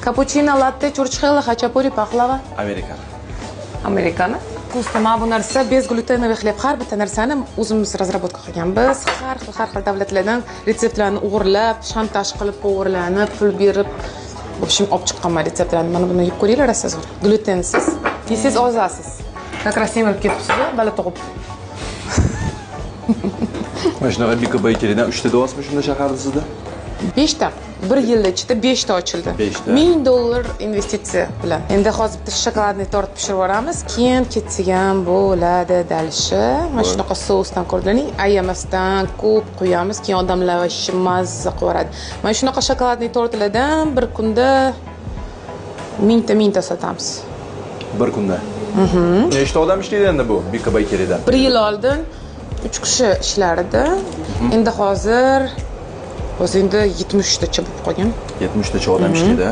Cappuccino, latte, churchxela, xachapuri, paxlava. Amerikan. Amerikani. Просто mana bu narsa bezglyutenoviy xleb har bitta narsani o'zimiz razrabotka qilganmiz. Har xil davlatlardan retseptlarni o'g'irlab, shantaj qilib, o'g'irlanib, pul berib, в общем, olib chiqqanman retseptlarni. Mana buni yeb ko'ringlar, siz. Glutensiz. Yesiz ozasiz. Как раз semirib ketibsiz, bala tug'ib. Mana shunaqa Bika Bakery'dan 3 ta davosmi shunda shaharda sizda? 5 ta. Bir yil ichida 5 ta ochildi. $1000 investitsiya bilan. Endi hozir bitta shokoladni tort pishirib yuboramiz. Keyin ketgan bo'ladi dalishi. Mana shunaqa sousdan ko'rdilaring, ayamasdan ko'p qo'yamiz, keyin odamlar mazza qilib yuboradi. Mana shunaqa shokoladni tortlardan bir kunda mingta sotamiz. Bir kunda. Nechta odam ishlaydi endi bu Bika Bakery'da? 1 yil oldin 3 kishi ishlardi. Endi hozir endi 70 tacha bo'lib qolgan. 70 tacha odam ishlaydi.